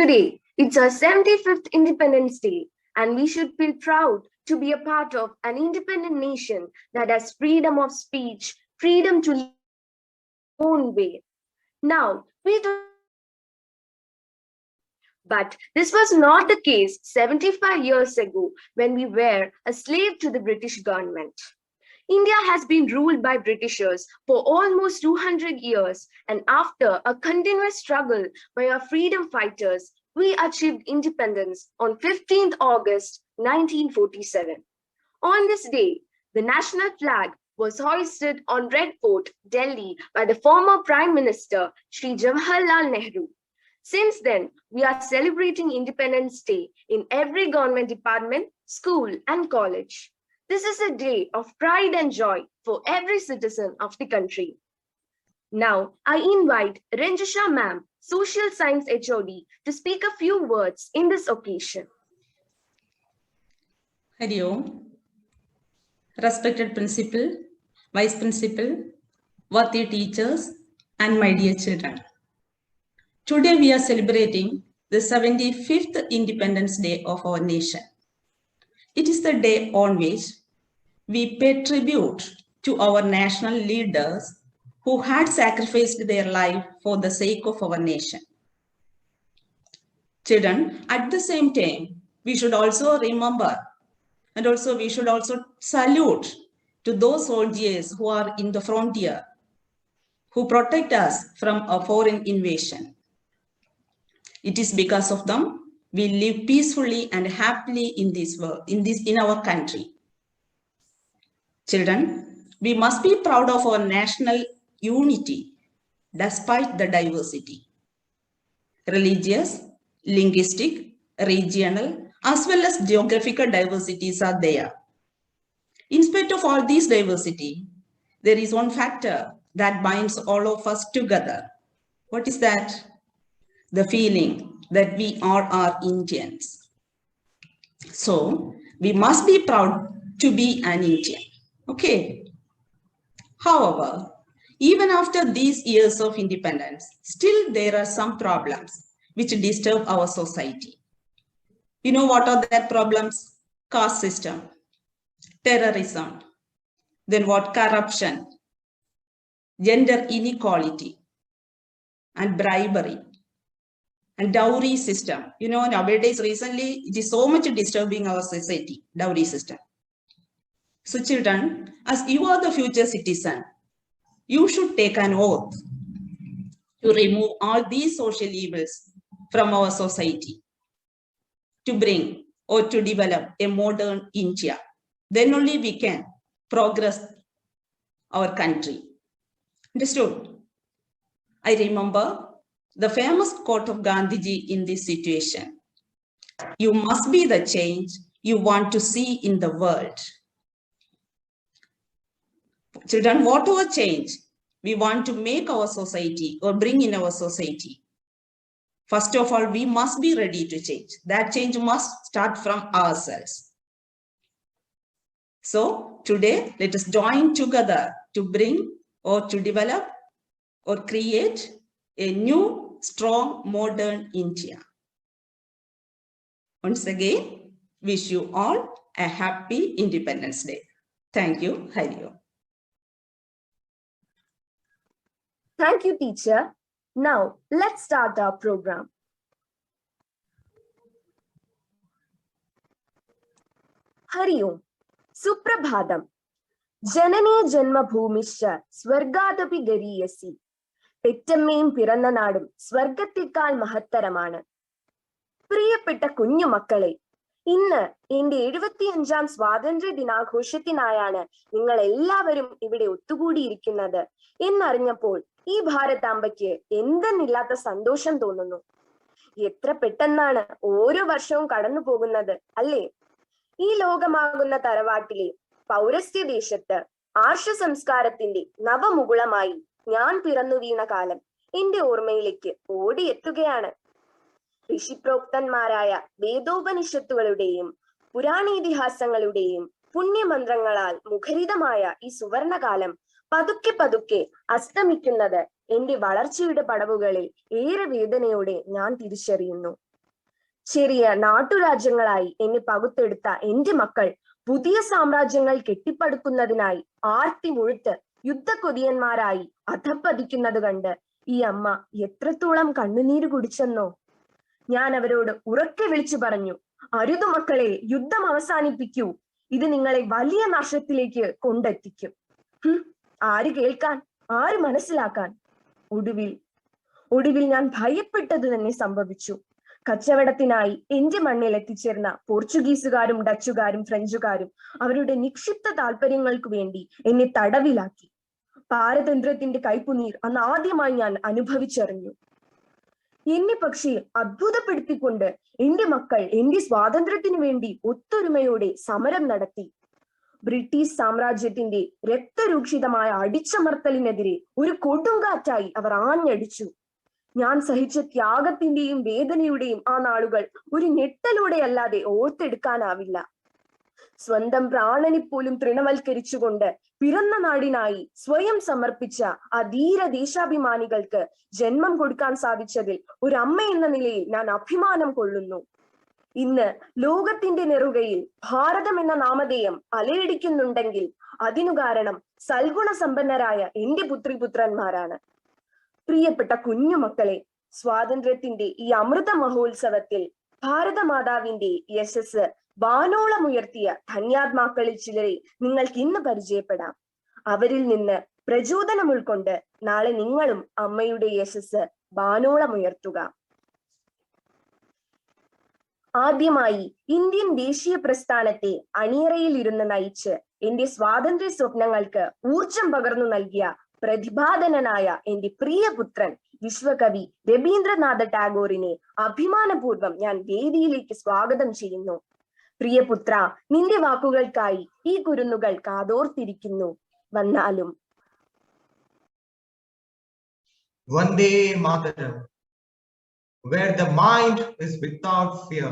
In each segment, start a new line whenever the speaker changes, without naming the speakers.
Today, it's our 75th Independence Day, and we should feel proud to be a part of an independent nation that has freedom of speech, freedom to live our own way. Now, but this was not the case 75 years ago when we were a slave to the British government. India has been ruled by Britishers for almost 200 years, and after a continuous struggle by our freedom fighters, we achieved independence on 15th August 1947. On this day, the national flag was hoisted on Red Fort, Delhi by the former Prime Minister Sri Jawaharlal Nehru. Since then, we are celebrating Independence Day in every government department, school, and college. This is a day of pride and joy for every citizen of the country. Now, I invite Ranjisha Ma'am, Social Science HOD, to speak a few words in this occasion.
Hari Om. Respected Principal, Vice Principal, worthy teachers, and my dear children. Today we are celebrating the 75th Independence Day of our nation. It is the day on which we pay tribute to our national leaders who had sacrificed their life for the sake of our nation. Children, at the same time, we should also remember and also we should also salute to those soldiers who are in the frontier, who protect us from a foreign invasion. It is because of them we live peacefully and happily in this world, in our country. Children, we must be proud of our national unity despite the diversity. Religious, linguistic, regional, as well as geographical diversities are there. In spite of all these diversity, there is one factor that binds all of us together. What is that? The feeling that we all are Indians. So we must be proud to be an Indian. Okay. However, even after these years of independence, still there are some problems which disturb our society. You know what are their problems? Caste system, terrorism, then what? Corruption, gender inequality, and bribery, and dowry system. You know, nowadays, recently, it is so much disturbing our society, dowry system. So children, as you are the future citizen, you should take an oath to remove all these social evils from our society, to bring or to develop a modern India. Then only we can progress our country. Understood? I remember the famous quote of Gandhiji in this situation. You must be the change you want to see in the world. Children, whatever change we want to make our society or bring in our society, first of all, we must be ready to change. That change must start from ourselves. So today, let us join together to bring or to develop or create a new, strong, modern India. Once again, wish you all a happy Independence Day. Thank you. Hari Om.
Thank you, teacher. Now, let's start our program. Hari Om. Suprabhadam. Janani Janmabhumischa Swargadapi Gariyasi. പെറ്റമ്മയും പിറന്ന നാടും സ്വർഗത്തേക്കാൾ മഹത്തരമാണ്. പ്രിയപ്പെട്ട കുഞ്ഞു മക്കളെ, ഇന്ന് എന്റെ 75ാം സ്വാതന്ത്ര്യ ദിനാഘോഷത്തിനായാണ് നിങ്ങൾ എല്ലാവരും ഇവിടെ ഒത്തുകൂടിയിരിക്കുന്നത് എന്നറിഞ്ഞപ്പോൾ ഈ ഭാരതാംബയ്ക്ക് എന്തെന്നില്ലാത്ത സന്തോഷം തോന്നുന്നു. എത്ര പെട്ടെന്നാണ് ഓരോ വർഷവും കടന്നു പോകുന്നത് അല്ലേ? ഈ ലോകമാകുന്ന തറവാട്ടിലെ പൗരസ്ത്യ ദേശത്ത് ആർഷ സംസ്കാരത്തിന്റെ നവമുകുളമായി ഞാൻ പിറന്നു വീണ കാലം എന്റെ ഓർമ്മയിലേക്ക് ഓടിയെത്തുകയാണ്. ഋഷിപ്രോക്തന്മാരായ വേദോപനിഷത്തുകളുടെയും പുരാണേതിഹാസങ്ങളുടെയും പുണ്യമന്ത്രങ്ങളാൽ മുഖരിതമായ ഈ സുവർണകാലം പതുക്കെ പതുക്കെ അസ്തമിക്കുന്നത് എന്റെ വളർച്ചയുടെ പടവുകളിൽ ഏറെ വേദനയോടെ ഞാൻ തിരിച്ചറിയുന്നു. ചെറിയ നാട്ടുരാജ്യങ്ങളായി എന്നെ പകുത്തെടുത്ത എന്റെ മക്കൾ പുതിയ സാമ്രാജ്യങ്ങൾ കെട്ടിപ്പടുക്കുന്നതിനായി ആർത്തി മുഴുത്ത് യുദ്ധക്കൊതിയന്മാരായി അധപ്പതിക്കുന്നത് കണ്ട് ഈ അമ്മ എത്രത്തോളം കണ്ണുനീര് കുടിച്ചെന്നോ. ഞാൻ അവരോട് ഉറക്കെ വിളിച്ചു പറഞ്ഞു, അരുതു മക്കളെ, യുദ്ധം അവസാനിപ്പിക്കൂ, ഇത് നിങ്ങളെ വലിയ നാശത്തിലേക്ക് കൊണ്ടെത്തിക്കും. ആര് കേൾക്കാൻ, ആര് മനസ്സിലാക്കാൻ? ഒടുവിൽ ഞാൻ ഭയപ്പെട്ടത് തന്നെ സംഭവിച്ചു. കച്ചവടത്തിനായി എന്റെ മണ്ണിൽ എത്തിച്ചേർന്ന പോർച്ചുഗീസുകാരും ഡച്ചുകാരും ഫ്രഞ്ചുകാരും അവരുടെ നിക്ഷിപ്ത താല്പര്യങ്ങൾക്ക് വേണ്ടി എന്നെ തടവിലാക്കി. പാരതന്ത്ര്യത്തിന്റെ കൈപ്പുനീർ അന്ന് ആദ്യമായി ഞാൻ അനുഭവിച്ചറിഞ്ഞു. എന്നെ പക്ഷേ അത്ഭുതപ്പെടുത്തിക്കൊണ്ട് എന്റെ മക്കൾ എന്റെ സ്വാതന്ത്ര്യത്തിനു വേണ്ടി ഒത്തൊരുമയോടെ സമരം നടത്തി. ബ്രിട്ടീഷ് സാമ്രാജ്യത്തിന്റെ രക്തരൂക്ഷിതമായ അടിച്ചമർത്തലിനെതിരെ ഒരു കൊടുങ്കാറ്റായി അവർ ആഞ്ഞടിച്ചു. ഞാൻ സഹിച്ച ത്യാഗത്തിന്റെയും വേദനയുടെയും ആ നാളുകൾ ഒരു ഞെട്ടലൂടെ അല്ലാതെ ഓർത്തെടുക്കാനാവില്ല. സ്വന്തം പ്രാണനെ പോലും തൃണവൽക്കരിച്ചുകൊണ്ട് പിറന്ന നാടിനായി സ്വയം സമർപ്പിച്ച ആ ധീര ദേശാഭിമാനികൾക്ക് ജന്മം കൊടുക്കാൻ സാധിച്ചതിൽ ഒരു അമ്മ എന്ന നിലയിൽ ഞാൻ അഭിമാനം കൊള്ളുന്നു. ഇന്ന് ലോകത്തിന്റെ നെറുകയിൽ ഭാരതം എന്ന നാമധേയം അലയടിക്കുന്നുണ്ടെങ്കിൽ അതിനു കാരണം സൽഗുണ സമ്പന്നരായ എന്റെ പുത്രിപുത്രന്മാരാണ്. പ്രിയപ്പെട്ട കുഞ്ഞുമക്കളെ, സ്വാതന്ത്ര്യത്തിന്റെ ഈ അമൃത മഹോത്സവത്തിൽ ഭാരതമാതാവിന്റെ യശസ് വാനോളം ഉയർത്തിയ ധന്യാത്മാക്കളിൽ ചിലരെ നിങ്ങൾക്ക് ഇന്ന് പരിചയപ്പെടാം. അവരിൽ നിന്ന് പ്രചോദനം ഉൾക്കൊണ്ട് നാളെ നിങ്ങളും അമ്മയുടെ യശസ് വാനോളം ഉയർത്തുക. ആദ്യമായി ഇന്ത്യൻ ദേശീയ പ്രസ്ഥാനത്തെ അണിയറയിൽ ഇരുന്ന് നയിച്ച് എന്റെ സ്വാതന്ത്ര്യ സ്വപ്നങ്ങൾക്ക് ഊർജം പകർന്നു നൽകിയ പ്രതിഭാധനനായ എന്റെ പ്രിയപുത്രൻ വിശ്വകവി രവീന്ദ്രനാഥ ടാഗോറിനെ അഭിമാനപൂർവ്വം ഞാൻ വേദിയിലേക്ക് സ്വാഗതം ചെയ്യുന്നു. പ്രിയപുത്ര, നിന്റെ വാക്കുകൾക്കായി ഈ കുരുന്നുകൾ കാതോർത്തിരിക്കുന്നു. വന്നാലും.
Vande Mataram, where the mind is without fear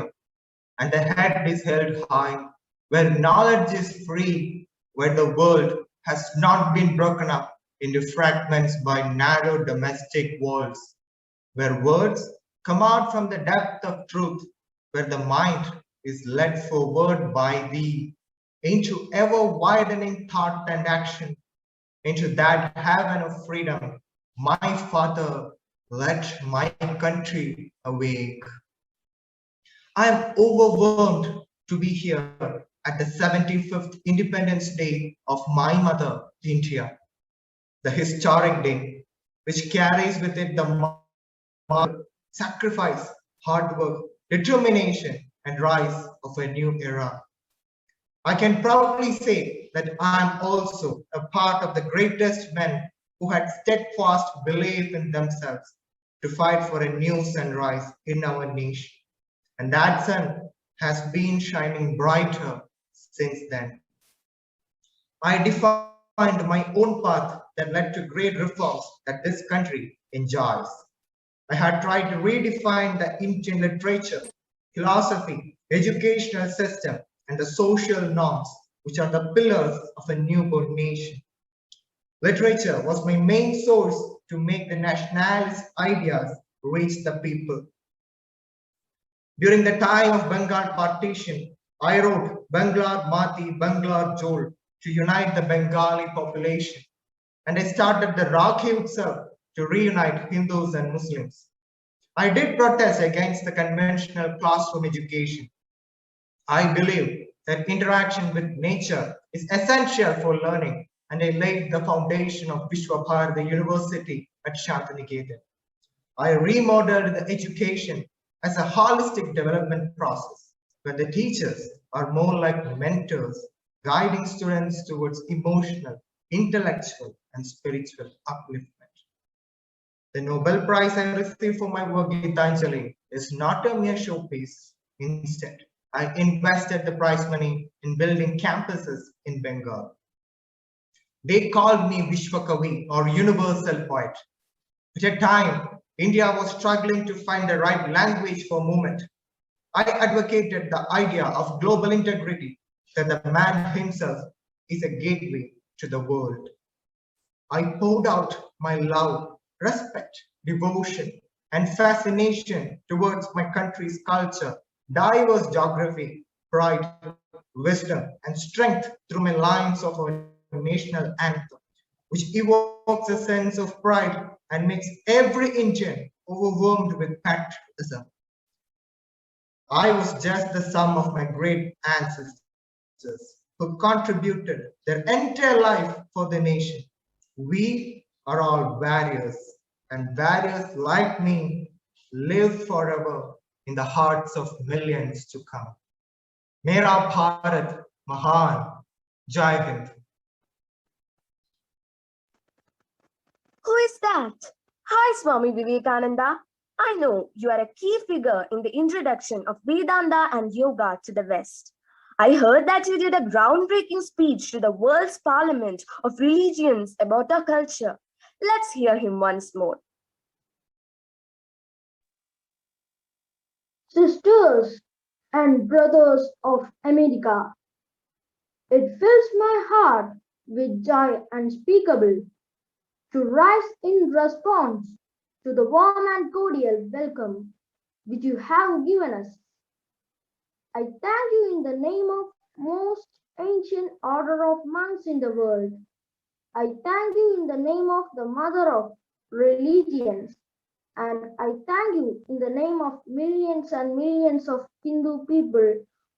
and the head is held high, where knowledge is free, where the world has not been broken up into fragments by narrow domestic walls, where words come out from the depth of truth, where the mind is led forward by thee into ever widening thought and action, into that heaven of freedom. My Father, let my country awake. I am overwhelmed to be here at the 75th Independence Day of my mother, India, the historic day which carries with it the sacrifice, hard work, determination, and rise of a new era. I can proudly say that I am also a part of the greatest men who had steadfast belief in themselves to fight for a new sunrise in our nation. And that sun has been shining brighter since then. I defined my own path that led to great reforms that this country enjoys. I had tried to redefine the Indian literature, philosophy, educational system, and the social norms, which are the pillars of a newborn nation. Literature was my main source to make the nationalist ideas reach the people. During the time of Bengal partition, I wrote Banglar Mati, Banglar Jol to unite the Bengali population, and I started the Rakhi Utsav to reunite Hindus and Muslims. I did protest against the conventional classroom education. I believe that interaction with nature is essential for learning, and I laid the foundation of Vishwabharati University at Shantiniketan. I remodeled the education as a holistic development process, where the teachers are more like mentors, guiding students towards emotional, intellectual, and spiritual upliftment. The Nobel Prize I received for my work, Gitanjali, is not a mere showpiece. Instead, I invested the prize money in building campuses in Bengal. They called me Vishwakavi, or universal poet. At a time, India was struggling to find the right language for movement. I advocated the idea of global integrity, that the man himself is a gateway to the world. I poured out my love, respect, devotion, and fascination towards my country's culture diverse geography, pride, wisdom, and strength through my lines of our national anthem, which evokes a sense of pride and makes every Indian overwhelmed with patriotism. I was just the sum of my great ancestors who contributed their entire life for the nation. We are all warriors, and warriors like me live forever in the hearts of millions to come. Mera Bharat Mahan, Jai Hind.
Who is that? Hi, Swami Vivekananda. I know you are a key figure in the introduction of Vedanta and yoga to the West. I heard that you did a groundbreaking speech to the world's parliament of religions about our culture. Let's hear him once more.
Sisters and brothers of America, it fills my heart with joy unspeakable to rise in response to the warm and cordial welcome which you have given us. I thank you in the name of most ancient order of monks in the world. I thank you in the name of the mother of religions. And I thank you in the name of millions and millions of Hindu people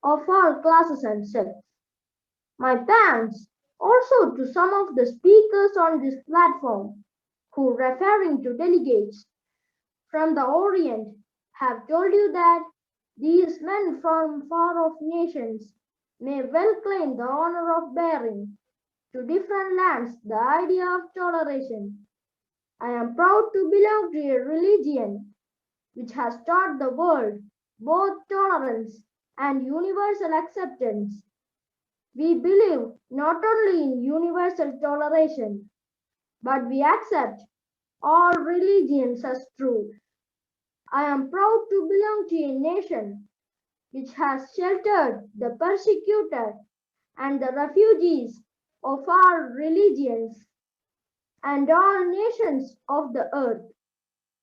of all classes and sects. My thanks also to some of the speakers on this platform who, referring to delegates from the Orient, have told you that these men from far-off nations may well claim the honor of bearing to different lands the idea of toleration. I am proud to belong to a religion which has taught the world both tolerance and universal acceptance. We believe not only in universal toleration, but we accept all religions as true. I am proud to belong to a nation which has sheltered the persecuted and the refugees of all religions and all nations of the earth.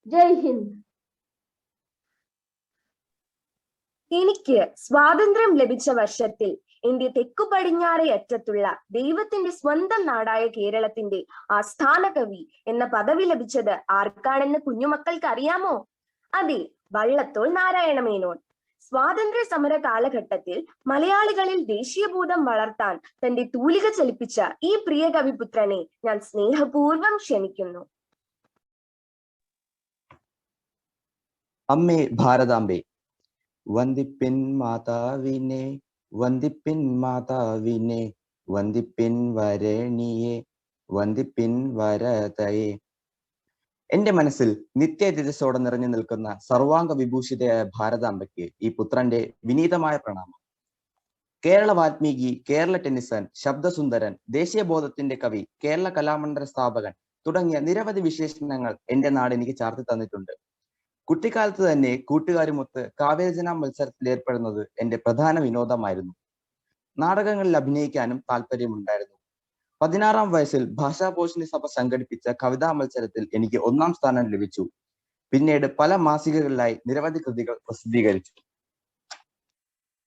Jai Hind.
എനിക്ക് സ്വാതന്ത്ര്യം ലഭിച്ച വർഷത്തിൽ India തെക്കു പടിഞ്ഞാറേ അറ്റത്തുള്ള ദൈവത്തിന്റെ സ്വന്തം നാടായ കേരളത്തിന്റെ ആസ്ഥാന കവി എന്ന പദവി ലഭിച്ചത് ആർക്കാണെന്ന് കുഞ്ഞുമക്കൾക്ക് അറിയാമോ? അതെ, വള്ളത്തോൾ നാരായണമേനോൻ. സ്വാതന്ത്ര്യ സമര കാലഘട്ടത്തിൽ മലയാളികളിൽ ദേശീയബോധം വളർത്താൻ തന്റെ തൂലിക ചലിപ്പിച്ച ഈ പ്രിയ കവിപുത്രനെ ഞാൻ സ്നേഹപൂർവ്വം ക്ഷണിക്കുന്നു.
അമ്മേ ഭാരതാംബേ, വന്ദിപ്പിൻ മാതാവിനെ, വന്ദിപ്പിൻ മാതാവിനെ, വന്ദിപ്പിൻ വരണിയെ, വന്ദിപ്പിൻ വരതയെ. എന്റെ മനസ്സിൽ നിത്യതേജസ്സോടെ നിറഞ്ഞു നിൽക്കുന്ന സർവാംഗ വിഭൂഷിതയായ ഭാരതാംബയ്ക്ക് ഈ പുത്രന്റെ വിനീതമായ പ്രണാമം. കേരള വാൽമീകി, കേരള ടെന്നിസൺ, ശബ്ദസുന്ദരൻ, ദേശീയബോധത്തിന്റെ കവി, കേരള കലാമണ്ഡല സ്ഥാപകൻ തുടങ്ങിയ നിരവധി വിശേഷണങ്ങൾ എന്റെ നാട് എനിക്ക് ചാർത്തി തന്നിട്ടുണ്ട്. കുട്ടിക്കാലത്ത് തന്നെ കൂട്ടുകാരുമൊത്ത് കാവ്യരചനാ മത്സരത്തിൽ ഏർപ്പെടുന്നത് എന്റെ പ്രധാന വിനോദമായിരുന്നു. നാടകങ്ങളിൽ അഭിനയിക്കാനും താല്പര്യമുണ്ടായിരുന്നു. 16-ാം വയസ്സിൽ ഭാഷാപോഷിണി സഭ സംഘടിപ്പിച്ച കവിതാ മത്സരത്തിൽ എനിക്ക് 1-ാം സ്ഥാനം ലഭിച്ചു. പിന്നീട് പല മാസികകളിലായി നിരവധി കൃതികൾ പ്രസിദ്ധീകരിച്ചു.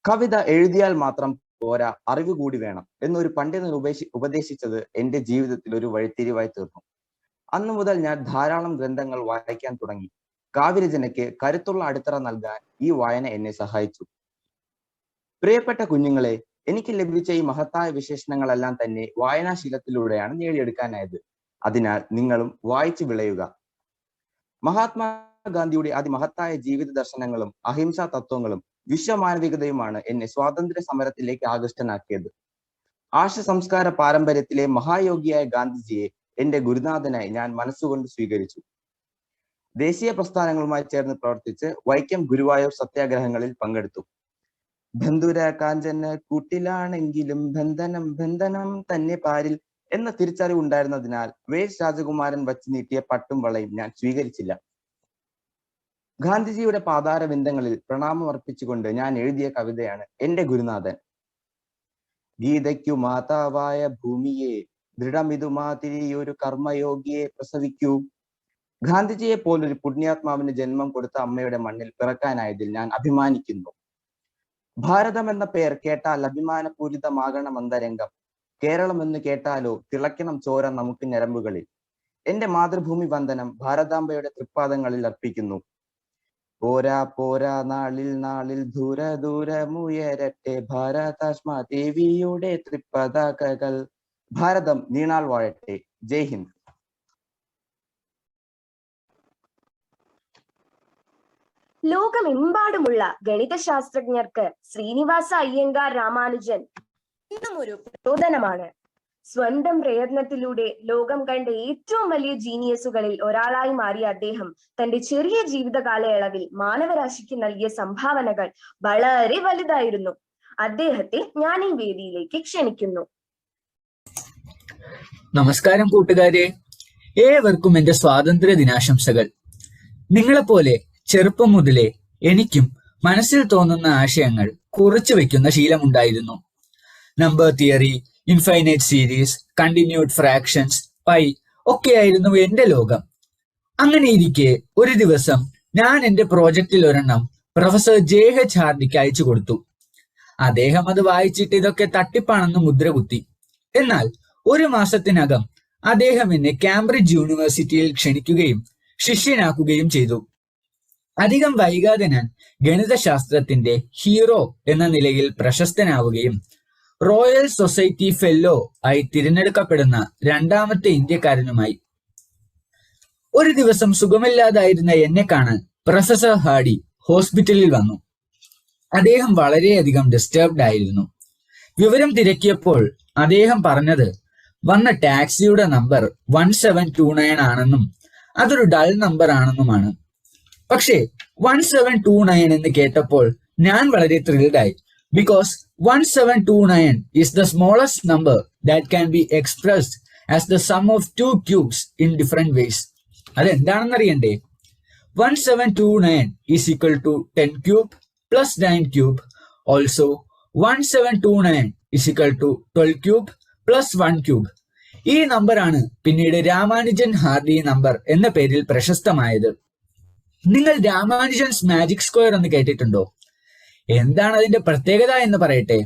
കവിത എഴുതിയാൽ മാത്രം പോരാ, അറിവ് കൂടി വേണം എന്നൊരു പണ്ഡിതൻ ഉപദേശിച്ചത് എന്റെ ജീവിതത്തിൽ ഒരു വഴിത്തിരിവായി തീർന്നു. അന്നു മുതൽ ഞാൻ ധാരാളം ഗ്രന്ഥങ്ങൾ വായിക്കാൻ തുടങ്ങി. കാവ്യരചനയ്ക്ക് കരുത്തുള്ള അടിത്തറ നൽകാൻ ഈ വായന എന്നെ സഹായിച്ചു. പ്രിയപ്പെട്ട കുഞ്ഞുങ്ങളെ, എനിക്ക് ലഭിച്ച ഈ മഹത്തായ വിശേഷണങ്ങളെല്ലാം തന്നെ വായനാശീലത്തിലൂടെയാണ് നേടിയെടുക്കാനായത്. അതിനാൽ നിങ്ങളും വായിച്ചു വിളയുക. മഹാത്മാഗാന്ധിയുടെ അതിമഹത്തായ ജീവിത ദർശനങ്ങളും അഹിംസാ തത്വങ്ങളും വിശ്വമാനവികതയുമാണ് എന്നെ സ്വാതന്ത്ര്യ സമരത്തിലേക്ക് ആകൃഷ്ടനാക്കിയത്. ആർഷ സംസ്കാര പാരമ്പര്യത്തിലെ മഹായോഗിയായ ഗാന്ധിജിയെ എന്റെ ഗുരുനാഥനായി ഞാൻ മനസ്സുകൊണ്ട് സ്വീകരിച്ചു. ദേശീയ പ്രസ്ഥാനങ്ങളുമായി ചേർന്ന് പ്രവർത്തിച്ച് വൈക്കം, ഗുരുവായൂർ സത്യാഗ്രഹങ്ങളിൽ പങ്കെടുത്തു. ബന്ധുര കാഞ്ചന കൂട്ടിലാണെങ്കിലും ബന്ധനം ബന്ധനം തന്നെ പാരിൽ എന്ന തിരിച്ചറിവ് ഉണ്ടായിരുന്നതിനാൽ വേഴ്സ് രാജകുമാരൻ വച്ചു നീട്ടിയ പട്ടും വളയും ഞാൻ സ്വീകരിച്ചില്ല. ഗാന്ധിജിയുടെ പാതാരവിന്ദങ്ങളിൽ പ്രണാമം അർപ്പിച്ചുകൊണ്ട് ഞാൻ എഴുതിയ കവിതയാണ് എന്റെ ഗുരുനാഥൻ. ഗീതയ്ക്കു മാതാവായ ഭൂമിയെ, ദൃഢമിതുമാതിരിയൊരു കർമ്മയോഗിയെ പ്രസവിക്കൂ. ഗാന്ധിജിയെ പോലൊരു പുണ്യാത്മാവിന് ജന്മം കൊടുത്ത അമ്മയുടെ മണ്ണിൽ പിറക്കാനായതിൽ ഞാൻ അഭിമാനിക്കുന്നു. ഭാരതം എന്ന പേർ കേട്ടാൽ അഭിമാനപൂരിതമാകണമെന്ന കേരളം എന്ന് കേട്ടാലോ തിളക്കണം ചോര നമുക്ക് ഞരമ്പുകളിൽ. എന്റെ മാതൃഭൂമി വന്ദനം ഭാരതാംബയുടെ തൃപ്പാദങ്ങളിൽ അർപ്പിക്കുന്നു. പോരാ പോരാ നാളിൽ നാളിൽ ദൂര ദൂരമുയരട്ടെ ഭാരതാശ്മ ദേവിയുടെ തൃപ്പതാകകൾ. ഭാരതം നീണാൾ വാഴട്ടെ. ജയ് ഹിന്ദ്.
ലോകമെമ്പാടുമുള്ള ഗണിതശാസ്ത്രജ്ഞർക്ക് ശ്രീനിവാസ അയ്യങ്കാർ രാമാനുജൻ ഇന്നും ഒരു പ്രചോദനമാണ്. സ്വന്തം പ്രയത്നത്തിലൂടെ ലോകം കണ്ട ഏറ്റവും വലിയ ജീനിയസുകളിൽ ഒരാളായി മാറിയ അദ്ദേഹം തന്റെ ചെറിയ ജീവിത കാലയളവിൽ മാനവരാശിക്ക് നൽകിയ സംഭാവനകൾ വളരെ വലുതായിരുന്നു. അദ്ദേഹത്തെ ഞാൻ ഈ വേദിയിലേക്ക് ക്ഷണിക്കുന്നു.
നമസ്കാരം കൂട്ടുകാരെ, ഏവർക്കും എന്റെ സ്വാതന്ത്ര്യ ദിനാശംസകൾ. നിങ്ങളെപ്പോലെ ചെറുപ്പം മുതലേ എനിക്കും മനസ്സിൽ തോന്നുന്ന ആശയങ്ങൾ കുറിച്ചു വെക്കുന്ന ശീലമുണ്ടായിരുന്നു. Number theory, infinite series, continued fractions, pi ഒക്കെയായിരുന്നു എന്റെ ലോകം. അങ്ങനെ ഇരിക്കെ ഒരു ദിവസം ഞാൻ എന്റെ പ്രോജക്റ്റിൽ ഒരെണ്ണം പ്രൊഫസർ JH ഹാർഡിക്ക് അയച്ചു കൊടുത്തു. അദ്ദേഹം അത് വായിച്ചിട്ട് ഇതൊക്കെ തട്ടിപ്പാണെന്ന് മുദ്രകുത്തി. എന്നാൽ ഒരു മാസത്തിനകം അദ്ദേഹം എന്നെ കാംബ്രിഡ്ജ് യൂണിവേഴ്സിറ്റിയിൽ ക്ഷണിക്കുകയും ശിഷ്യനാക്കുകയും ചെയ്തു. അധികം വൈകാതെ ഞാൻ ഗണിതശാസ്ത്രത്തിന്റെ ഹീറോ എന്ന നിലയിൽ പ്രശസ്തനാവുകയും റോയൽ സൊസൈറ്റി ഫെല്ലോ ആയി തിരഞ്ഞെടുക്കപ്പെടുന്ന രണ്ടാമത്തെ ഇന്ത്യക്കാരനുമായി. ഒരു ദിവസം സുഖമില്ലാതായിരുന്ന എന്നെ കാണാൻ പ്രൊഫസർ ഹാർഡി ഹോസ്പിറ്റലിൽ വന്നു. അദ്ദേഹം വളരെയധികം ഡിസ്റ്റർബ്ഡ് ആയിരുന്നു. വിവരം തിരക്കിയപ്പോൾ അദ്ദേഹം പറഞ്ഞത് വന്ന ടാക്സിയുടെ നമ്പർ 1729 ആണെന്നും അതൊരു ഡൾ നമ്പർ ആണെന്നുമാണ്. പക്ഷേ 1729 എന്ന് കേട്ടപ്പോൾ ഞാൻ വളരെ ത്രിൽഡ് ആയി. Because 1729 is the smallest number that can be expressed as the sum of two cubes in different ways. അതെന്താണെന്നറിയണ്ടേ? 1729 is equal to 10 cube plus 9 cube. Also 1729 is equal to 12 cube plus 1 cube. ഈ നമ്പറാണ് പിന്നീട് Ramanujan hardy number എന്ന പേരിൽ പ്രശസ്തമായത്. നിങ്ങൾ രാമാനുജൻസ് magic square എന്ന് കേട്ടിട്ടുണ്ടോ? എന്താണ് അതിന്റെ പ്രത്യേകത എന്ന് പറയട്ടെ.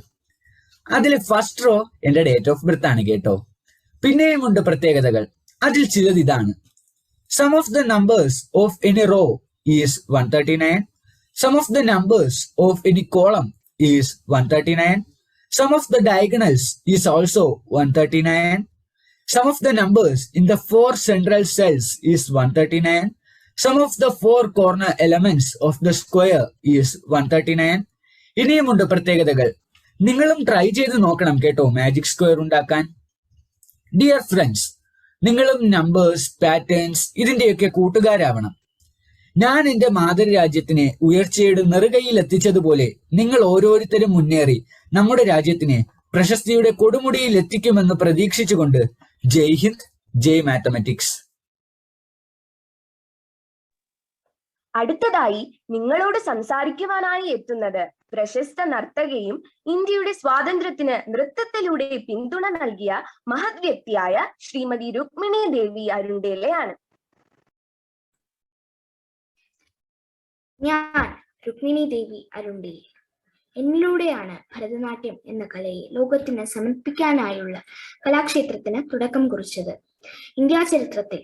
അതിൽ ഫസ്റ്റ് റോ എന്റെ ഡേറ്റ് ഓഫ് ബർത്ത് ആണ് കേട്ടോ. പിന്നെയും ഉണ്ട് പ്രത്യേകതകൾ. അതിൽ ചിലത് ഇതാണ്: sum of the numbers of any row is 139. Sum of the numbers of any column is 139. Sum of the diagonals is also 139. Sum of the numbers in the 4 central cells is 139. Sum of the 4 corner elements of the square is 139. ഇനിയുമുണ്ട് പ്രത്യേകതകൾ. നിങ്ങളും try ചെയ്ത് നോക്കണം കേട്ടോ magic square ഉണ്ടാക്കാൻ. Dear friends, നിങ്ങളും numbers, patterns ഇതിന്റെയൊക്കെ കൂട്ടുകാരാവണം. ഞാൻ എന്റെ മാതൃരാജ്യത്തിനെ ഉയർച്ചയുടെ നെറുകയിൽ എത്തിച്ചതുപോലെ നിങ്ങൾ ഓരോരുത്തരും മുന്നേറി നമ്മുടെ രാജ്യത്തിനെ പ്രശസ്തിയുടെ കൊടുമുടിയിൽ എത്തിക്കുമെന്ന് പ്രതീക്ഷിച്ചുകൊണ്ട് ജയ് ഹിന്ദ്, ജയ് മാത്തമാറ്റിക്സ്.
അടുത്തതായി നിങ്ങളോട് സംസാരിക്കുവാനായി എത്തുന്നത് പ്രശസ്ത നർത്തകയും ഇന്ത്യയുടെ സ്വാതന്ത്ര്യത്തിന് നൃത്തത്തിലൂടെ പിന്തുണ നൽകിയ മഹത് വ്യക്തിയായ ശ്രീമതി രുക്മിണി ദേവി അരുണ്ടേലയാണ്.
ഞാൻ രുക്മിണി ദേവി അരുണ്ടേൽ. എന്നിലൂടെയാണ് ഭരതനാട്യം എന്ന കലയെ ലോകത്തിന് സമർപ്പിക്കാനായുള്ള കലാക്ഷേത്രത്തിന് തുടക്കം കുറിച്ചത്. ഇന്ത്യ ചരിത്രത്തിൽ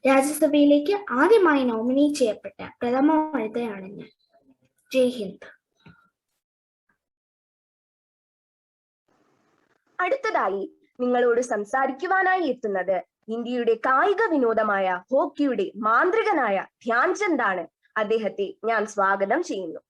രാജ്യസഭയിലേക്ക് ആദ്യമായി നോമിനേറ്റ് ചെയ്യപ്പെട്ട പ്രഥമ വനിതയാണ് ഞാൻ. ജയ് ഹിന്ദ്.
അടുത്തതായി നിങ്ങളോട് സംസാരിക്കുവാനായി എത്തുന്നത് ഇന്ത്യയുടെ കായിക വിനോദമായ ഹോക്കിയുടെ മാന്ത്രികനായ ധ്യാൻചന്ദ് ആണ്. അദ്ദേഹത്തെ ഞാൻ സ്വാഗതം ചെയ്യുന്നു.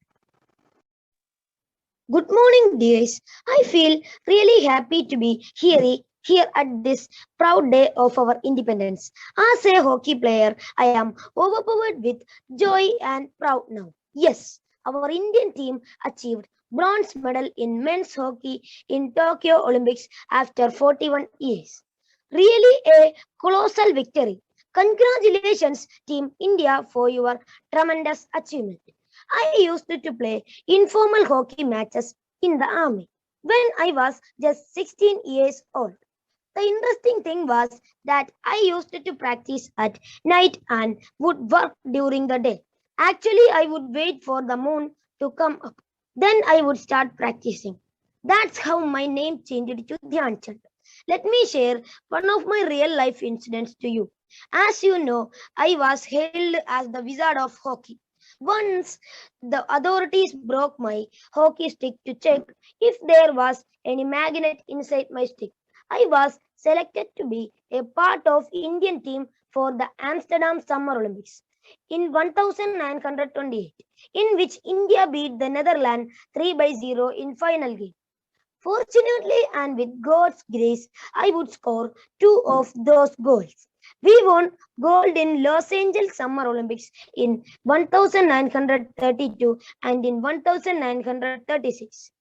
Good morning, dears. I feel really happy to be here at this proud day of our independence. As a hockey player, I am overpowered with joy and proud now. Yes, our Indian team achieved bronze medal in men's hockey in Tokyo Olympics after 41 years. Really a colossal victory. Congratulations, Team India, for your tremendous achievement. I used to play informal hockey matches in the army when I was just 16 years old. The interesting thing was that I used to practice at night and would work during the day. Actually, I would wait for the moon to come up Then I would start practicing. That's how my name changed to Dhyan Chand. Let me share one of my real life incidents to you. As you know, I was hailed as the wizard of hockey. Once the authorities broke my hockey stick to check if there was any magnet inside my stick. I was selected to be a part of Indian team for the Amsterdam Summer Olympics in 1928, in which India beat the Netherlands 3-0 in final game. Fortunately and with God's grace, I would score 2 of those goals. We won gold in Los Angeles Summer Olympics in 1932 and in 1936.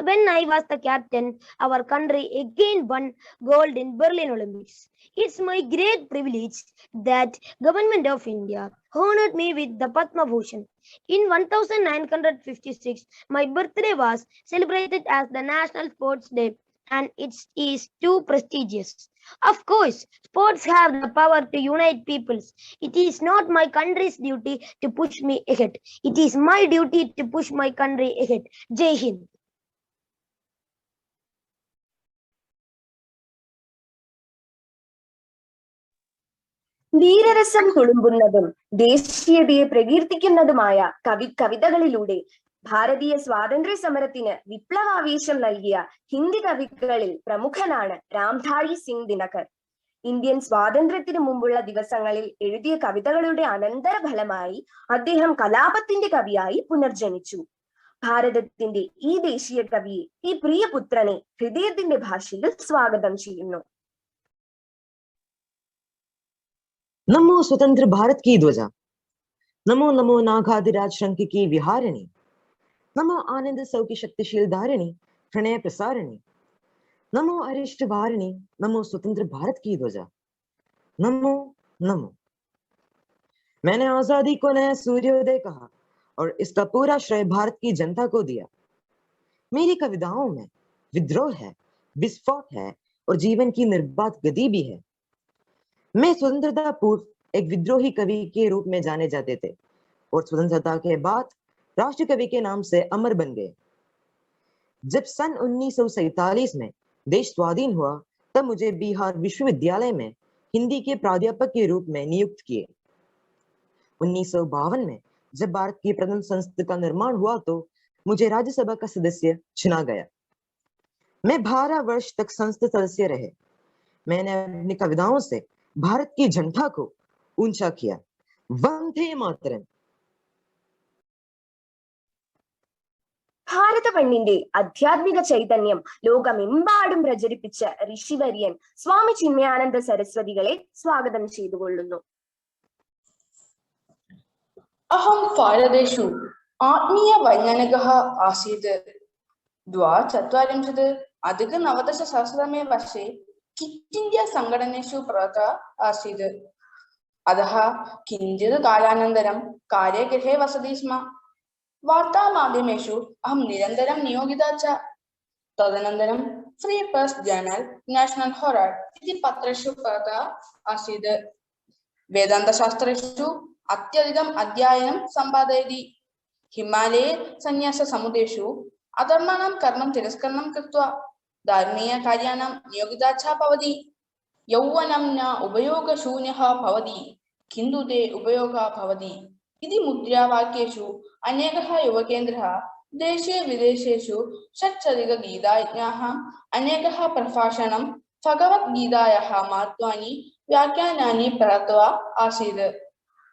When I was the captain, our country again won gold in Berlin Olympics. It's my great privilege that Government of India honored me with the Padma Bhushan. In 1956, my birthday was celebrated as the National Sports Day, and it is too prestigious. Of course, sports have the power to unite peoples. It is not my country's duty to push me ahead. It is my duty to push my country ahead. Jai Hind.
വീരരസം തുളുമ്പുന്നതും ദേശീയതയെ പ്രകീർത്തിക്കുന്നതുമായ കവിതകളിലൂടെ ഭാരതീയ സ്വാതന്ത്ര്യ സമരത്തിന് വിപ്ലവാവേശം നൽകിയ Hindi കവികളിൽ പ്രമുഖനാണ് Ramdhari Singh Dinakar. Indian സ്വാതന്ത്ര്യത്തിന് മുമ്പുള്ള ദിവസങ്ങളിൽ എഴുതിയ കവിതകളുടെ അനന്തരഫലമായി അദ്ദേഹം കലാപത്തിന്റെ കവിയായി പുനർജനിച്ചു. ഭാരതത്തിന്റെ ഈ ദേശീയ കവിയെ, ഈ പ്രിയപുത്രനെ ഹൃദയത്തിന്റെ ഭാഷയിൽ സ്വാഗതം ചെയ്യുന്നു.
नमो स्वतंत्र भारत की ध्वजा, नमो नमो नागाधिराज शंख की विहारिणी, नमो आनंद सौ की शक्तिशील धारिणी, प्रणय प्रसारिणी, नमो अरिष्ट वारिणी, नमो स्वतंत्र भारत की ध्वजा, नमो नमो। मैंने आजादी को नया सूर्योदय कहा और इसका पूरा श्रेय भारत की जनता को दिया। मेरी कविताओं में विद्रोह है, विस्फोट है और जीवन की निर्बाध गति भी है। मैं स्वतंत्रता पूर्व एक विद्रोही कवि के रूप में जाने जाते थे और स्वतंत्रता के बाद राष्ट्र कवि के नाम से अमर बन गए। जब सन 1947 में देश स्वाधीन हुआ, तब मुझे बिहार विश्वविद्यालय में हिंदी के प्राध्यापक के रूप में नियुक्त किए। 1952 में जब भारत की प्रथम संसद का निर्माण हुआ, तो मुझे राज्यसभा का सदस्य चुना गया। मैं 12 वर्ष तक संसद सदस्य रहे। मैंने अपनी कविताओं से भारत की झंडा को ऊंचा किया। वंदे मातरम।
ഭാരത പെണ്ണിന്റെ ആധ്യാത്മിക ചൈതന്യം ലോകമെമ്പാടും പ്രചരിപ്പിച്ച ഋഷിവര്യൻ സ്വാമി ചിന്മയാനന്ദ സരസ്വതികളെ സ്വാഗതം ചെയ്തുകൊള്ളുന്നു.
अहं भारतेषु आत्मीयवैज्ञानिकः आसीत्। 1942-अधिक-19 वर्षे किट इंडिया संघटनेषु प्रवर्तकः आसीत्। अतः किञ्चित् कालानन्तरं कार्यगृहे वसति स्म। वार्तामाध्यमेषु अहं निरन्तरं नियोजिता च। तदनन्तरं free press journal, national Herald इति पत्रेषु प्रवर्तकः आसीत्। वेदान्तशास्त्रेषु अत्यधिकम् अध्ययनं सम्पादयति। हिमालये सन्याससमुदेषु अधर्माणां कर्मं तिरस्करणं कृत्वा धार्मीयकार्याणां नियोजिता च भवति। यौवनं न उपयोगशून्यः भवति, किन्तु ते उपयोगः भवति इति मुद्रावाक्येषु अनेकः युवकेन्द्रः देशे विदेशेषु षट्सधिकगीताज्ञाः अनेकः प्रभाषणं भगवद्गीतायाः महत्त्वानि व्याख्यानानि प्रदत्त्वा आसीत्।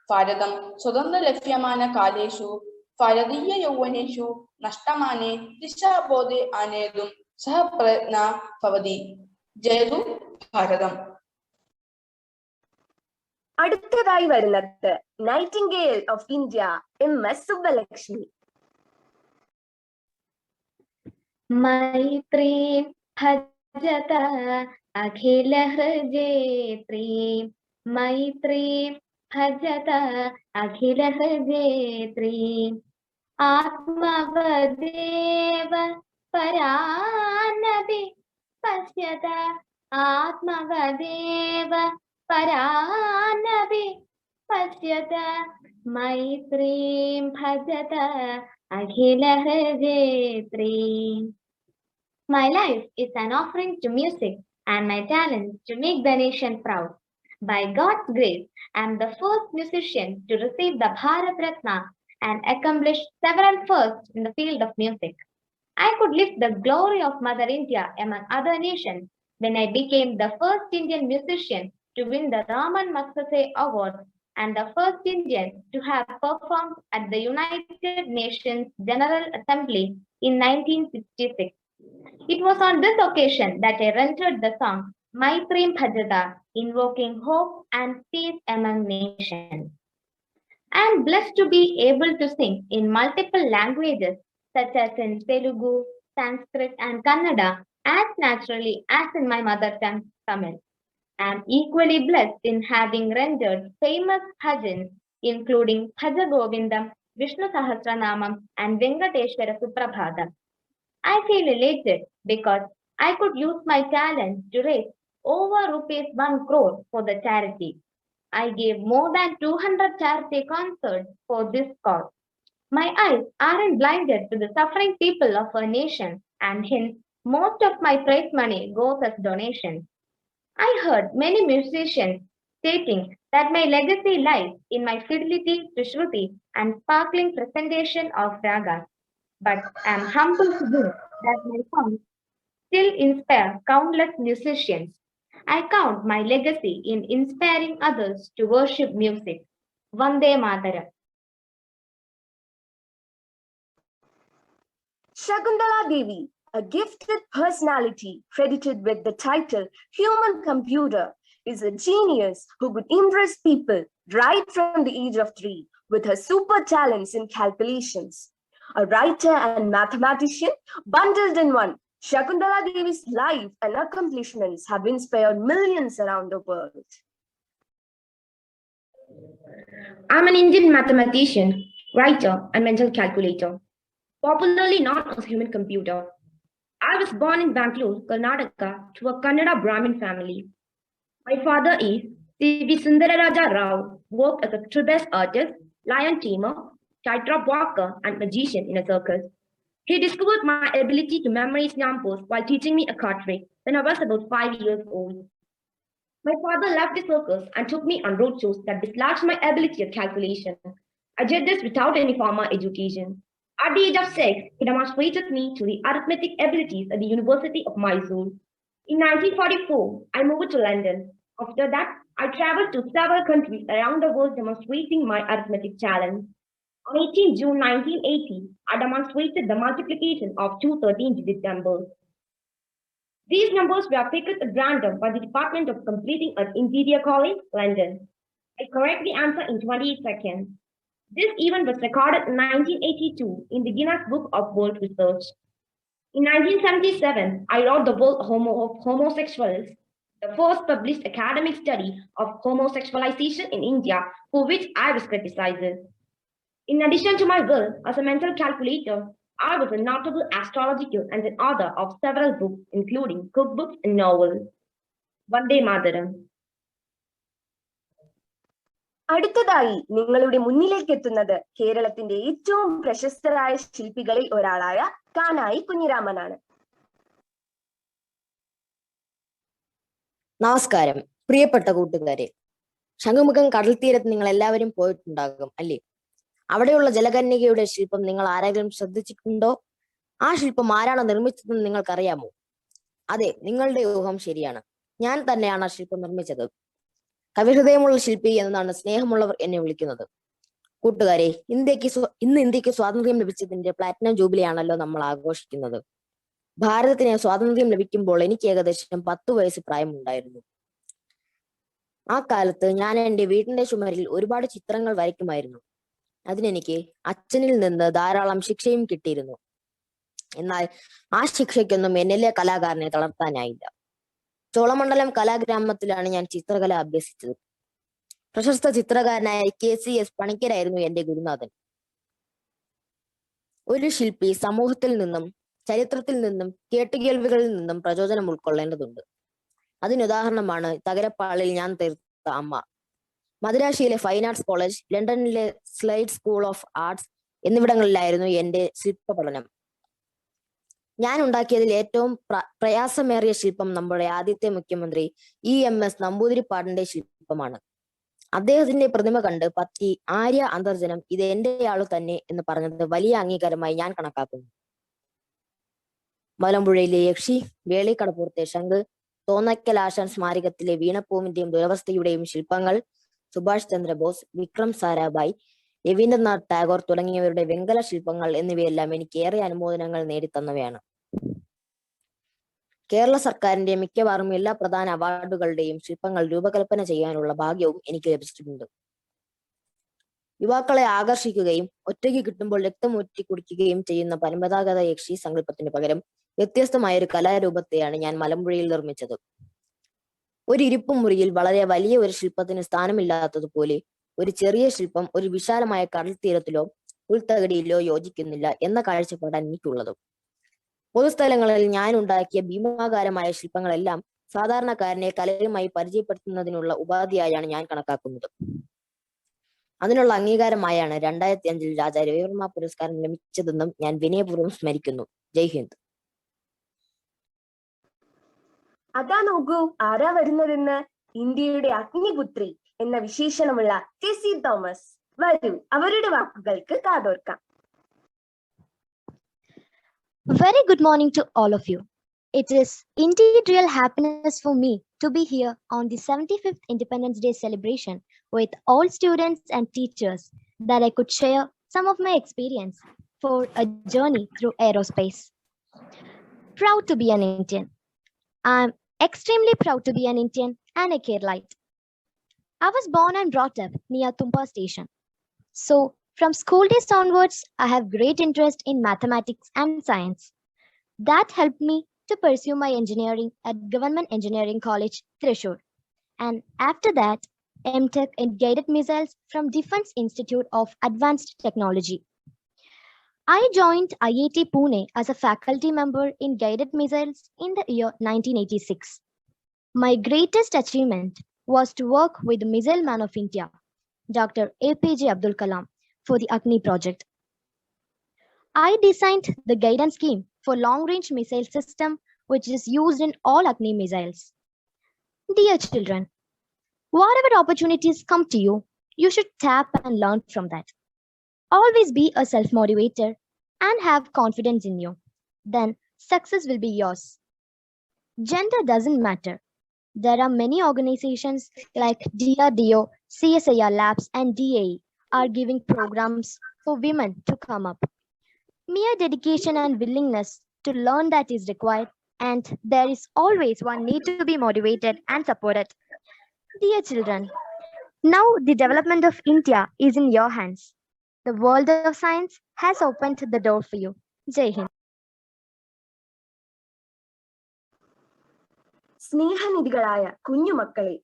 भारतं स्वतन्त्रलभ्यमानकालेषु भारतीययौवनेषु नष्टमाने दिशाबोधे आनेतुं सह प्रयत्नः भवति। जयतु भारतम्।
അടുത്തതായി വരുന്നത് Nightingale of India MS Subbalakshmi.
मैत्री भजत अखिल हृदयत्री, मैत्री भजत अखिल हृदयत्री, आत्मवदेव परानपि पश्यत, आत्मवदेव परानपि Pasyata Maitrim Bhajata Akhila Hrijetrim. My life is an offering to music and my talent to make the nation proud. By God's grace, I am the first musician to receive the Bharat Ratna and accomplish several firsts in the field of music. I could lift the glory of Mother India among other nations when I became the first Indian musician to win the Raman Magsaysay Award and the first Indian to have performed at the United Nations General Assembly in 1966. It was on this occasion that I rendered the song Maitrim Bhajata, invoking hope and peace among nations. I am blessed to be able to sing in multiple languages such as in Telugu, Sanskrit, and Kannada as naturally as in my mother tongue Tamil. I am equally blessed in having rendered famous bhajans including Bhaja Govindam, Vishnu Sahasranamam, and Venkateshwara Suprabhatam. I feel elated because I could use my talent to raise over rupees 1 crore for the charity. I gave more than 200 charity concerts for this cause. My eyes aren't blinded to the suffering people of our nation, and hence most of my prize money goes as donations. I heard many musicians stating that my legacy lies in my fidelity to Shruti and sparkling presentation of ragas. But I am humbled to know that my songs still inspire countless musicians. I count my legacy in inspiring others to worship music. Vande Mataram.
Shakuntala Devi, a gifted personality credited with the title Human Computer, is a genius who could impress people right from the age of 3 with her super talents in calculations. A writer and mathematician bundled in one, Shakuntala Devi's life and accomplishments have inspired millions around the world.
I'm an Indian mathematician, writer, and mental calculator, popularly known as human computer. I was born in Bangalore, Karnataka, to a Kannada Brahmin family. My father is C.V. Sundararaja Rao, worked as a trapeze artist, lion tamer, tightrope walker, and magician in a circus. He discovered my ability to memorize numbers while teaching me a card trick when I was about 5 years old. My father left the circus and took me on road shows that dislodged my ability at calculation. I did this without any formal education. At the age of 6, he demonstrated me to the arithmetic abilities at the University of Mysore. In 1944, I moved to London. After that, I traveled to several countries around the world demonstrating my arithmetic talent. On 18 June 1980, I demonstrated the multiplication of two 13-digit numbers. These numbers were picked at random by the Department of Computing at Imperial College, London. I correctly answered in 28 seconds. This event was recorded in 1982 in the Guinness Book of World Records. In 1977, I wrote The World of Homosexuals, the first published academic study of homosexualization in India, for which I was criticized. In addition to my work as a mental calculator, I was a notable astrological and an author of several books, including cookbooks and novels. Vande Mataram.
അടുത്തതായി നിങ്ങളുടെ മുന്നിലേക്ക് എത്തുന്നത് കേരളത്തിന്റെ ഏറ്റവും പ്രശസ്തരായ ശില്പികളിൽ ഒരാളായ കാനായി കുഞ്ഞിരാമനാണ്.
നമസ്കാരം പ്രിയപ്പെട്ട കൂട്ടുകാരെ, ശംഖുമുഖം കടൽ തീരത്ത് നിങ്ങൾ എല്ലാവരും പോയിട്ടുണ്ടാകും അല്ലേ? അവിടെയുള്ള ജലകന്യകയുടെ ശില്പം നിങ്ങൾ ആരെങ്കിലും ശ്രദ്ധിച്ചിട്ടുണ്ടോ? ആ ശില്പം ആരാണ് നിർമ്മിച്ചതെന്ന് നിങ്ങൾക്കറിയാമോ? അതെ, നിങ്ങളുടെ ഊഹം ശരിയാണ്. ഞാൻ തന്നെയാണ് ആ ശില്പം നിർമ്മിച്ചത്. കവിഹൃദയമുള്ള ശില്പി എന്നാണ് സ്നേഹമുള്ളവർ എന്നെ വിളിക്കുന്നത്. കൂട്ടുകാരെ, ഇന്ന് ഇന്ത്യക്ക് സ്വാതന്ത്ര്യം ലഭിച്ചതിന്റെ പ്ലാറ്റിനം ജൂബിലി ആണല്ലോ നമ്മൾ ആഘോഷിക്കുന്നത്. ഭാരതത്തിന് സ്വാതന്ത്ര്യം ലഭിക്കുമ്പോൾ എനിക്ക് ഏകദേശം 10 വയസ്സ് പ്രായമുണ്ടായിരുന്നു. ആ കാലത്ത് ഞാൻ എൻ്റെ വീടിന്റെ ചുമരിൽ ഒരുപാട് ചിത്രങ്ങൾ വരയ്ക്കുമായിരുന്നു. അതിനെനിക്ക് അച്ഛനിൽ നിന്ന് ധാരാളം ശിക്ഷയും കിട്ടിയിരുന്നു. എന്നാൽ ആ ശിക്ഷയ്ക്കൊന്നും എന്നിലെ കലാകാരനെ തളർത്താനായില്ല. ചോളമണ്ഡലം കലാഗ്രാമത്തിലാണ് ഞാൻ ചിത്രകല അഭ്യസിച്ചത്. പ്രശസ്ത ചിത്രകാരനായ KCS പണിക്കരായിരുന്നു എന്റെ ഗുരുനാഥൻ. ഒരു ശില്പി സമൂഹത്തിൽ നിന്നും ചരിത്രത്തിൽ നിന്നും കേട്ടുകേൾവികളിൽ നിന്നും പ്രചോദനം ഉൾക്കൊള്ളേണ്ടതുണ്ട്. അതിനുദാഹരണമാണ് തകരപ്പാളിൽ ഞാൻ തീർത്ത അമ്മ. മദുരാശിയിലെ ഫൈൻ ആർട്സ് കോളേജ്, ലണ്ടനിലെ സ്ലൈഡ് സ്കൂൾ ഓഫ് ആർട്സ് എന്നിവിടങ്ങളിലായിരുന്നു എന്റെ ശില്പ പഠനം. ഞാൻ ഉണ്ടാക്കിയതിൽ ഏറ്റവും പ്രയാസമേറിയ ശില്പം നമ്മുടെ ആദ്യത്തെ മുഖ്യമന്ത്രി EMS നമ്പൂതിരിപ്പാടിന്റെ ശില്പമാണ്. അദ്ദേഹത്തിന്റെ പ്രതിമ കണ്ട് പത്നി ആര്യ അന്തർജനം ഇത് എന്റെ ആളു തന്നെ എന്ന് പറഞ്ഞത് വലിയ അംഗീകാരമായി ഞാൻ കണക്കാക്കുന്നു. മലമ്പുഴയിലെ യക്ഷി, വേളിക്കടപ്പുറത്തെ ശംഖ്, തോന്നയ്ക്കൽ ആശാൻ സ്മാരകത്തിലെ വീണപ്പൂവിന്റെയും ദുരവസ്ഥയുടെയും ശില്പങ്ങൾ, സുഭാഷ് ചന്ദ്രബോസ്, വിക്രം സാരാഭായ്, രവീന്ദ്രനാഥ് ടാഗോർ തുടങ്ങിയവരുടെ വെങ്കല ശില്പങ്ങൾ എന്നിവയെല്ലാം എനിക്ക് ഏറെ അനുമോദനങ്ങൾ നേടിത്തന്നവയാണ്. കേരള സർക്കാരിന്റെ മിക്കവാറും എല്ലാ പ്രധാന അവാർഡുകളുടെയും ശില്പങ്ങൾ രൂപകൽപ്പന ചെയ്യാനുള്ള ഭാഗ്യവും എനിക്ക് ലഭിച്ചിട്ടുണ്ട്. യുവാക്കളെ ആകർഷിക്കുകയും ഒറ്റയ്ക്ക് കിട്ടുമ്പോൾ രക്തമൂറ്റി കുടിക്കുകയും ചെയ്യുന്ന പരമ്പരാഗത യക്ഷി സങ്കല്പത്തിന് പകരം വ്യത്യസ്തമായ ഒരു കലാരൂപത്തെയാണ് ഞാൻ മലമ്പുഴയിൽ നിർമ്മിച്ചത്. ഒരു ഇരിപ്പു മുറിയിൽ വളരെ വലിയ ഒരു ശില്പത്തിന് സ്ഥാനമില്ലാത്തതുപോലെ ഒരു ചെറിയ ശില്പം ഒരു വിശാലമായ കടൽ തീരത്തിലോ പുൽത്തകടിയിലോ യോജിക്കുന്നില്ല എന്ന കാഴ്ചപ്പാടാണ് എനിക്കുള്ളത്. പൊതുസ്ഥലങ്ങളിൽ ഞാൻ ഉണ്ടാക്കിയ ഭീമാകാരമായ ശില്പങ്ങളെല്ലാം സാധാരണക്കാരനെ കലയുമായി പരിചയപ്പെടുത്തുന്നതിനുള്ള ഉപാധിയായാണ് ഞാൻ കണക്കാക്കുന്നത്. അതിനുള്ള അംഗീകാരമായാണ് 2005 രാജാ രവിവർമ്മ പുരസ്കാരം ലഭിച്ചതെന്നും ഞാൻ വിനയപൂർവ്വം സ്മരിക്കുന്നു. ജയ് ഹിന്ദ്.
അതാ നോക്കൂ ആരാ വരുന്നതെന്ന്, ഇന്ത്യയുടെ അഗ്നിപുത്രി എന്ന വിശേഷണമുള്ള ടെസി തോമസ്. വരൂ അവരുടെ വാക്കുകൾക്ക് കാതോർക്കാം.
Very good morning to all of you. It is indeed real happiness for me to be here on the 75th Independence Day celebration with all students and teachers that I could share some of my experience for a journey through aerospace. Proud to be an Indian. I'm extremely proud to be an Indian and a Keralite. I was born and brought up near Tumpa station. So from school days onwards, I have great interest in mathematics and science. That helped me to pursue my engineering at Government Engineering College, Thrissur. And after that, MTech in Guided Missiles from Defense Institute of Advanced Technology. I joined IIT Pune as a faculty member in Guided Missiles in the year 1986. My greatest achievement was to work with the Missile Man of India, Dr. APJ Abdul Kalam, for the Agni project. I designed the guidance scheme for long-range missile system, which is used in all Agni missiles. Dear children, whatever opportunities come to you, you should tap and learn from that. Always be a self-motivator and have confidence in you. Then success will be yours. Gender doesn't matter. There are many organizations like DRDO, CSIR Labs, and DAE are giving programs for women to come up. Mere dedication and willingness to learn that is required, and there is always one need to be motivated and supported. Dear children, now the development of India is in your hands. The world of science has opened the door for you. Jai Hind.
സ്നേഹനിധികളായ കുഞ്ഞുമക്കളെ,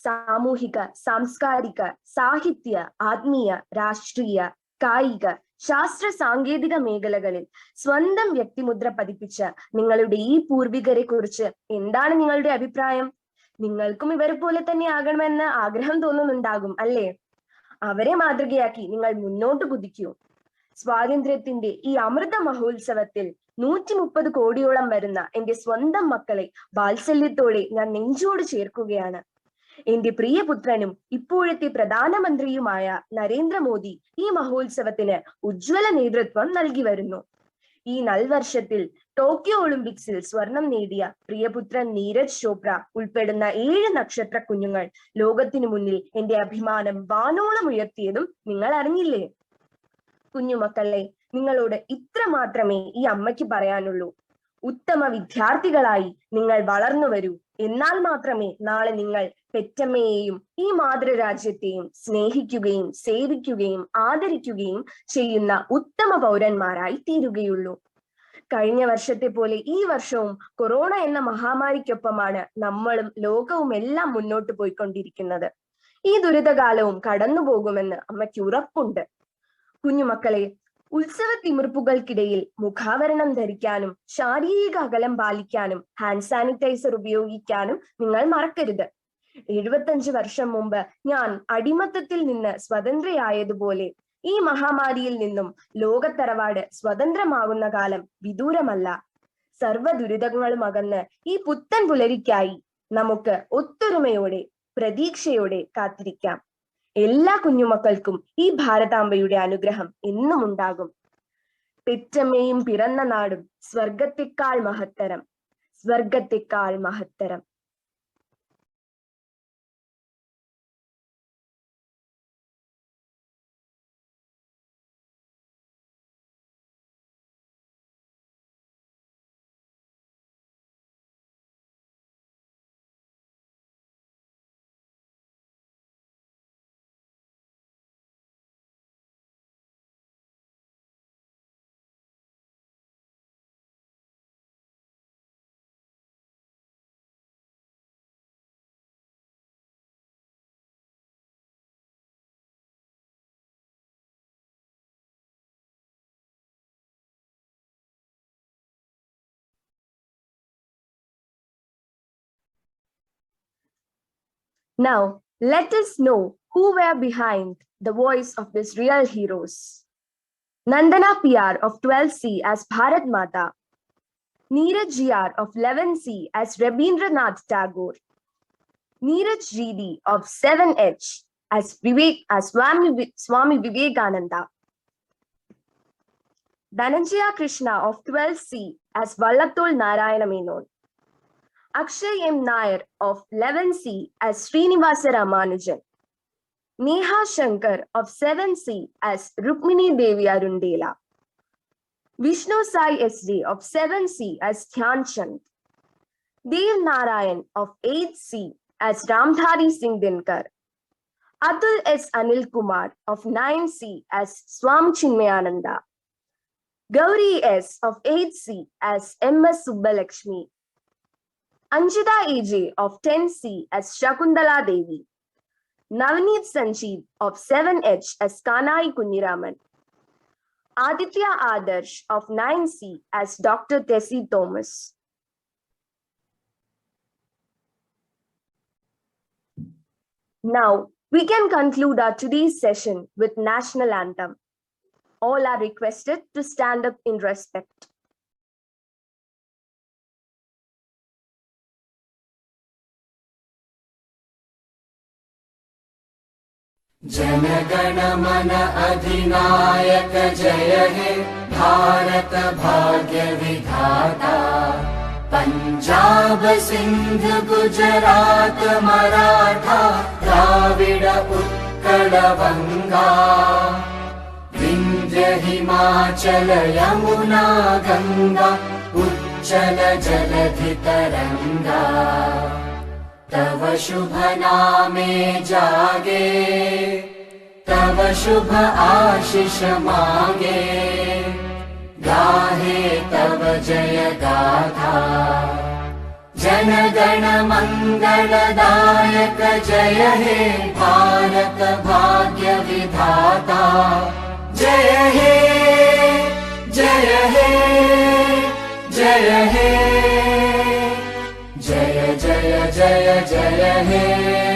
സാമൂഹിക, സാംസ്കാരിക, സാഹിത്യ, ആത്മീയ, രാഷ്ട്രീയ, കായിക, ശാസ്ത്ര സാങ്കേതിക മേഖലകളിൽ സ്വന്തം വ്യക്തിമുദ്ര പതിപ്പിച്ച നിങ്ങളുടെ ഈ പൂർവികരെ കുറിച്ച് എന്താണ് നിങ്ങളുടെ അഭിപ്രായം? നിങ്ങൾക്കും ഇവരെ പോലെ തന്നെ ആകണമെന്ന് ആഗ്രഹം തോന്നുന്നുണ്ടാകും അല്ലേ? അവരെ മാതൃകയാക്കി നിങ്ങൾ മുന്നോട്ട് കുതിക്കൂ. സ്വാതന്ത്ര്യത്തിന്റെ ഈ അമൃത മഹോത്സവത്തിൽ 130 കോടിയോളം വരുന്ന എന്റെ സ്വന്തം മക്കളെ വാത്സല്യത്തോടെ ഞാൻ നെഞ്ചോട് ചേർക്കുകയാണ്. എന്റെ പ്രിയപുത്രനും ഇപ്പോഴത്തെ പ്രധാനമന്ത്രിയുമായ നരേന്ദ്രമോദി ഈ മഹോത്സവത്തിന് ഉജ്ജ്വല നേതൃത്വം നൽകി വരുന്നു. ഈ നൽവർഷത്തിൽ ടോക്കിയോ ഒളിമ്പിക്സിൽ സ്വർണം നേടിയ പ്രിയപുത്രൻ നീരജ് ചോപ്ര ഉൾപ്പെടുന്ന 7 നക്ഷത്ര കുഞ്ഞുങ്ങൾ ലോകത്തിനു മുന്നിൽ എന്റെ അഭിമാനം വാനോളം ഉയർത്തിയതും നിങ്ങൾ അറിഞ്ഞില്ലേ? കുഞ്ഞുമക്കളെ, നിങ്ങളോട് ഇത്ര മാത്രമേ ഈ അമ്മയ്ക്ക് പറയാനുള്ളൂ. ഉത്തമ വിദ്യാർത്ഥികളായി നിങ്ങൾ വളർന്നു വരൂ. എന്നാൽ മാത്രമേ നാളെ നിങ്ങൾ പെറ്റമ്മയെയും ഈ മാതൃരാജ്യത്തെയും സ്നേഹിക്കുകയും സേവിക്കുകയും ആദരിക്കുകയും ചെയ്യുന്ന ഉത്തമ പൗരന്മാരായി തീരുകയുള്ളൂ. കഴിഞ്ഞ വർഷത്തെ പോലെ ഈ വർഷവും കൊറോണ എന്ന മഹാമാരിക്കൊപ്പമാണ് നമ്മളും ലോകവും എല്ലാം മുന്നോട്ട് പോയിക്കൊണ്ടിരിക്കുന്നത്. ഈ ദുരിതകാലവും കടന്നു പോകുമെന്ന് അമ്മയ്ക്ക് ഉറപ്പുണ്ട്. കുഞ്ഞുമക്കളെ, ഉത്സവ തിമിർപ്പുകൾക്കിടയിൽ മുഖാവരണം ധരിക്കാനും ശാരീരിക അകലം പാലിക്കാനും ഹാൻഡ് സാനിറ്റൈസർ ഉപയോഗിക്കാനും നിങ്ങൾ മറക്കരുത്. 75 വർഷം മുമ്പ് ഞാൻ അടിമത്തത്തിൽ നിന്ന് സ്വതന്ത്രയായതുപോലെ ഈ മഹാമാരിയിൽ നിന്നും ലോകത്തറവാട് സ്വതന്ത്രമാകുന്ന കാലം വിദൂരമല്ല. സർവ്വ ദുരിതങ്ങളും അകന്ന് ഈ പുത്തൻ പുലരിക്കായി നമുക്ക് ഒത്തൊരുമയോടെ പ്രതീക്ഷയോടെ കാത്തിരിക്കാം. എല്ലാ കുഞ്ഞുമക്കൾക്കും ഈ ഭാരതാംബയുടെ അനുഗ്രഹം എന്നും ഉണ്ടാകും. പെറ്റമ്മയും പിറന്ന നാടും സ്വർഗത്തെക്കാൾ മഹത്തരം, സ്വർഗത്തെക്കാൾ മഹത്തരം. Now, let us know who were behind the voice of these real heroes. Nandana PR of 12C as Bharat Mata, Neeraj GR of 11C as Rabindranath Tagore, Neeraj GD of 7H as Swami Vivekananda, Dhananjaya Krishna of 12C as Vallathol Narayana Menon, Akshay M. Nair of 11C as Srinivasa Ramanujan, Neha Shankar of 7C as Rukmini Devi Arundela, Vishnu Sai SD of 7C as Dhyan Chand, Dev Narayan of 8C as Ramdhari Singh Dinkar, Atul S. Anil Kumar of 9C as Swami Chinmayananda, Gauri S. of 8C as M.S. Subbalakshmi, Anjita AJ of 10C as Shakuntala Devi, Navneet Sanjeev of 7H as Kanai Kunniraman, Aditya Adarsh of 9C as Dr. Tessie Thomas. Now, we can conclude our today's session with National Anthem. All are requested to stand up in respect.
जनगण मन अधिनायक जय हे भारत भाग्य विधाता, पंजाब सिंध गुजरात मराठा द्राविड उत्कल बंगा, विंध्य हिमाचल यमुना गंगा उच्चल जलधि तरंगा, तव शुभ नामे जागे, तव शुभ आशीष मांगे, गाहे तव जय गाथा, जन गण मंगलदायक जय हे भारत भाग्य विधाता, जय हे जय हे जय हे, जय जय जय जय हे।